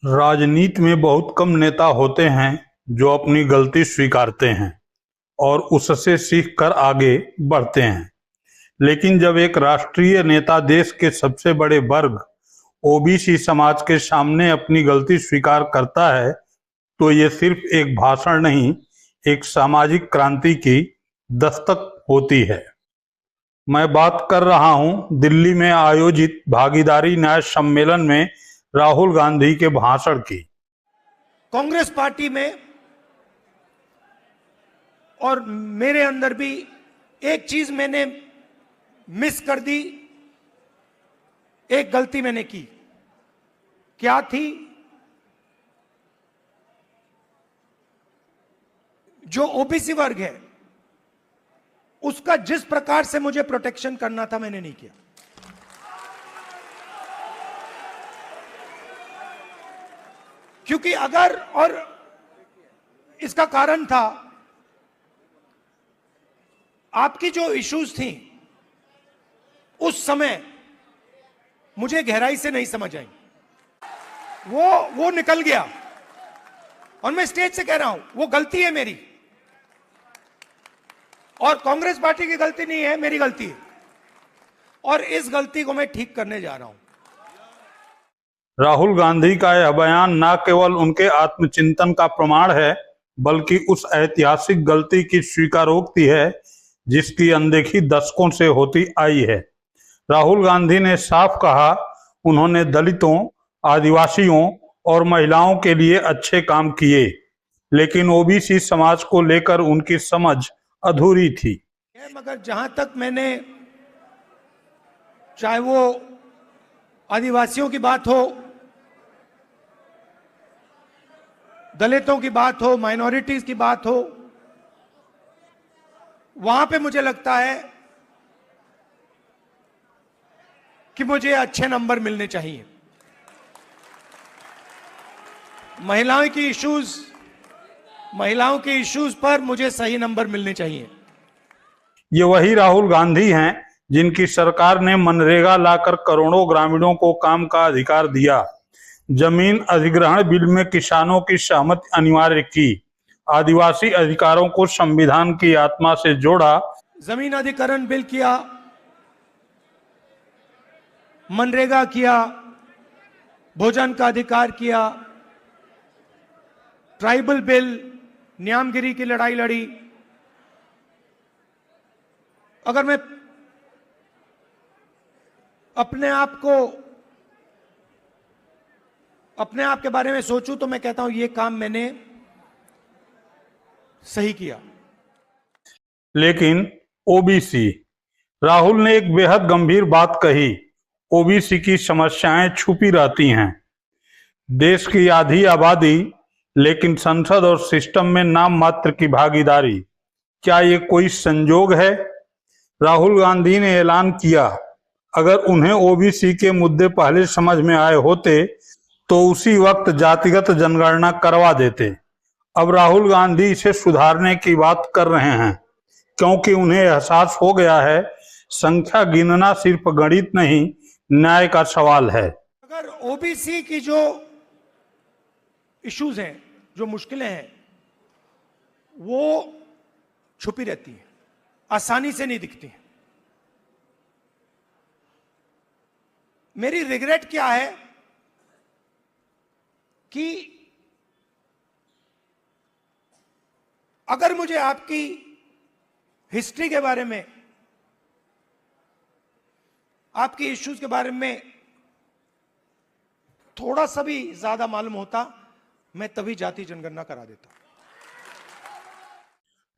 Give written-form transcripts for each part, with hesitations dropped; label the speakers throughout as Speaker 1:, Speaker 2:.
Speaker 1: राजनीति में बहुत कम नेता होते हैं जो अपनी गलती स्वीकारते हैं और उससे सीख कर आगे बढ़ते हैं। लेकिन जब एक राष्ट्रीय नेता देश के सबसे बड़े वर्ग ओबीसी समाज के सामने अपनी गलती स्वीकार करता है तो ये सिर्फ एक भाषण नहीं, एक सामाजिक क्रांति की दस्तक होती है। मैं बात कर रहा हूं दिल्ली में आयोजित भागीदारी न्याय सम्मेलन में राहुल गांधी के भाषण की।
Speaker 2: कांग्रेस पार्टी में और मेरे अंदर भी एक चीज मैंने मिस कर दी, एक गलती मैंने की। क्या थी? जो ओबीसी वर्ग है उसका जिस प्रकार से मुझे प्रोटेक्शन करना था मैंने नहीं किया। क्योंकि अगर, और इसका कारण था आपकी जो इश्यूज थी उस समय मुझे गहराई से नहीं समझ आई, वो निकल गया। और मैं स्टेज से कह रहा हूं वो गलती है मेरी, और कांग्रेस पार्टी की गलती नहीं है, मेरी गलती है, और इस गलती को मैं ठीक करने जा रहा हूं।
Speaker 1: राहुल गांधी का यह बयान न केवल उनके आत्मचिंतन का प्रमाण है बल्कि उस ऐतिहासिक गलती की स्वीकारोक्ति है जिसकी अनदेखी दशकों से होती आई है। राहुल गांधी ने साफ कहा उन्होंने दलितों, आदिवासियों और महिलाओं के लिए अच्छे काम किए, लेकिन ओबीसी समाज को लेकर उनकी समझ अधूरी थी।
Speaker 2: मगर जहां तक मैंने, चाहे वो आदिवासियों की बात हो, दलितों की बात हो, माइनॉरिटीज की बात हो, वहां पे मुझे लगता है कि मुझे अच्छे नंबर मिलने चाहिए। महिलाओं की इश्यूज पर मुझे सही नंबर मिलने चाहिए।
Speaker 1: ये वही राहुल गांधी हैं जिनकी सरकार ने मनरेगा लाकर करोड़ों ग्रामीणों को काम का अधिकार दिया, जमीन अधिग्रहण बिल में किसानों की सहमति अनिवार्य की, आदिवासी अधिकारों को संविधान की आत्मा से जोड़ा,
Speaker 2: जमीन अधिग्रहण बिल किया, मनरेगा किया, भोजन का अधिकार किया, ट्राइबल बिल, न्यामगिरी की लड़ाई लड़ी। अगर मैं अपने आप के बारे में सोचूं तो मैं कहता हूं ये काम मैंने सही किया।
Speaker 1: लेकिन ओबीसी, राहुल ने एक बेहद गंभीर बात कही, ओबीसी की समस्याएं छुपी रहती हैं। देश की आधी आबादी, लेकिन संसद और सिस्टम में नाम मात्र की भागीदारी। क्या ये कोई संजोग है? राहुल गांधी ने ऐलान किया अगर उन्हें ओबीसी के मुद्दे पहले समझ में आए होते तो उसी वक्त जातिगत जनगणना करवा देते। अब राहुल गांधी इसे सुधारने की बात कर रहे हैं क्योंकि उन्हें एहसास हो गया है संख्या गिनना सिर्फ गणित नहीं, न्याय का सवाल है।
Speaker 2: अगर ओबीसी की जो इश्यूज हैं, जो मुश्किलें हैं, वो छुपी रहती हैं, आसानी से नहीं दिखती हैं। मेरी रिग्रेट क्या है कि अगर मुझे आपकी हिस्ट्री के बारे में, आपकी इश्यूज के बारे में थोड़ा सा भी ज्यादा मालूम होता, मैं तभी जाति जनगणना करा देता।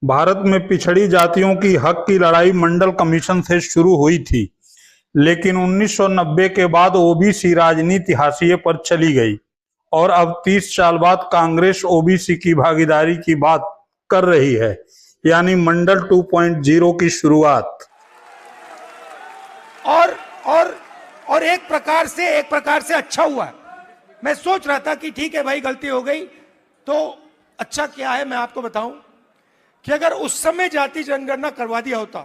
Speaker 1: भारत में पिछड़ी जातियों की हक की लड़ाई मंडल कमीशन से शुरू हुई थी, लेकिन 1990 के बाद ओबीसी राजनीति हाशिए पर चली गई और अब 30 साल बाद कांग्रेस ओबीसी की भागीदारी की बात कर रही है, यानी मंडल 2.0 की शुरुआत।
Speaker 2: और एक प्रकार से अच्छा हुआ। मैं सोच रहा था कि ठीक है भाई, गलती हो गई, तो अच्छा क्या है मैं आपको बताऊं कि अगर उस समय जाति जनगणना करवा दिया होता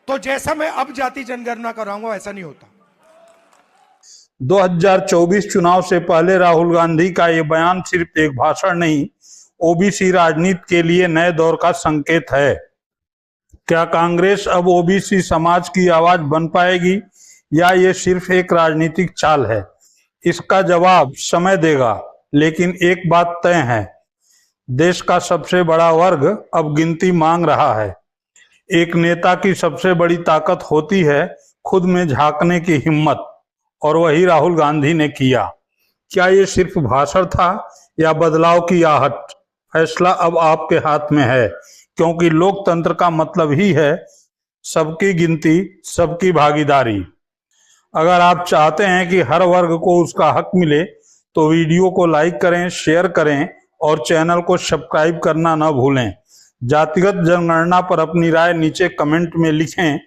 Speaker 2: तो जैसा मैं अब जाति जनगणना कराऊंगा वैसा नहीं होता।
Speaker 1: 2024 चुनाव से पहले राहुल गांधी का ये बयान सिर्फ एक भाषण नहीं, ओबीसी राजनीति के लिए नए दौर का संकेत है। क्या कांग्रेस अब ओबीसी समाज की आवाज बन पाएगी या ये सिर्फ एक राजनीतिक चाल है? इसका जवाब समय देगा, लेकिन एक बात तय है, देश का सबसे बड़ा वर्ग अब गिनती मांग रहा है। एक नेता की सबसे बड़ी ताकत होती है खुद में झांकने की हिम्मत, और वही राहुल गांधी ने किया। क्या ये सिर्फ भाषण था या बदलाव की आहट? फैसला अब आपके हाथ में है, क्योंकि लोकतंत्र का मतलब ही है सबकी गिनती, सबकी भागीदारी। अगर आप चाहते हैं कि हर वर्ग को उसका हक मिले तो वीडियो को लाइक करें, शेयर करें और चैनल को सब्सक्राइब करना न भूलें। जातिगत जनगणना पर अपनी राय नीचे कमेंट में लिखें,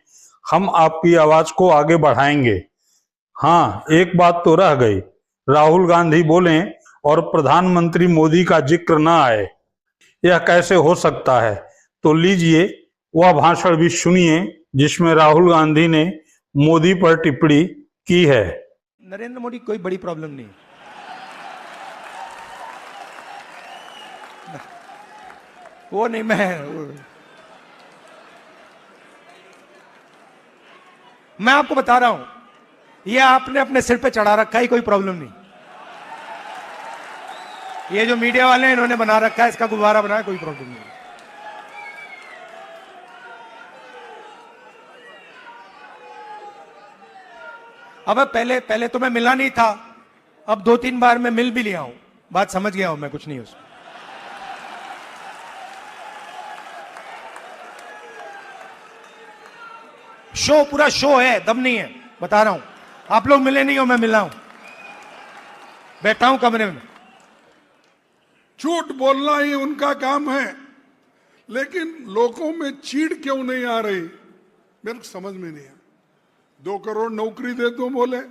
Speaker 1: हम आपकी आवाज को आगे बढ़ाएंगे। हाँ, एक बात तो रह गई, राहुल गांधी बोलें और प्रधानमंत्री मोदी का जिक्र न आए, यह कैसे हो सकता है? तो लीजिए वह भाषण भी सुनिए जिसमें राहुल गांधी ने मोदी पर टिप्पणी की है।
Speaker 2: नरेंद्र मोदी कोई बड़ी प्रॉब्लम नहीं, वो नहीं। मैं आपको बता रहा हूं, ये आपने अपने सिर पे चढ़ा रखा है, कोई प्रॉब्लम नहीं। ये जो मीडिया वाले हैं इन्होंने बना रखा है, इसका गुब्बारा बनाया, कोई प्रॉब्लम नहीं। अब पहले तो मैं मिला नहीं था, अब 2-3 बार मैं मिल भी लिया हूं, बात समझ गया हूं मैं, कुछ नहीं उसमें। शो, पूरा शो है, दम नहीं है, बता रहा हूं। आप लोग मिले नहीं हो, मैं मिला हूं, बैठा हूं कमरे में।
Speaker 3: झूठ बोलना ही उनका काम है, लेकिन लोगों में चीड़ क्यों नहीं आ रही मेरे को समझ में नहीं आया। 2 करोड़ नौकरी दे दो बोले,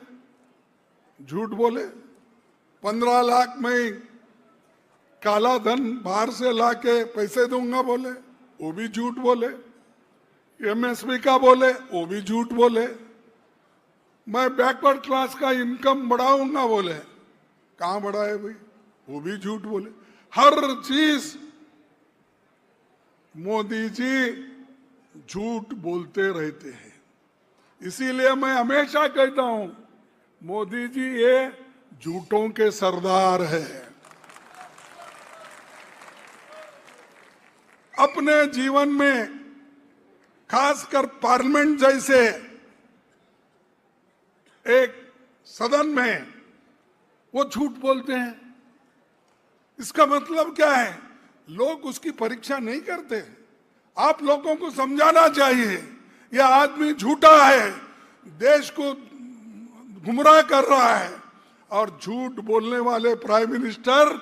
Speaker 3: झूठ बोले। 15 लाख में काला धन बाहर से लाके पैसे दूंगा बोले, वो भी झूठ बोले। एमएसपी का बोले, वो भी झूठ बोले। मैं बैकवर्ड क्लास का इनकम बढ़ाऊंगा बोले, कहां बढ़ाए भाई, वो भी झूठ बोले। हर चीज मोदी जी झूठ बोलते रहते हैं। इसीलिए मैं हमेशा कहता हूं, मोदी जी ये झूठों के सरदार है। अपने जीवन में खासकर पार्लियामेंट जैसे एक सदन में वो झूठ बोलते हैं। इसका मतलब क्या है? लोग उसकी परीक्षा नहीं करते। आप लोगों को समझाना चाहिए, यह आदमी झूठा है, देश को गुमराह कर रहा है, और झूठ बोलने वाले प्राइम मिनिस्टर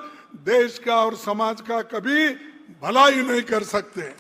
Speaker 3: देश का और समाज का कभी भलाई नहीं कर सकते।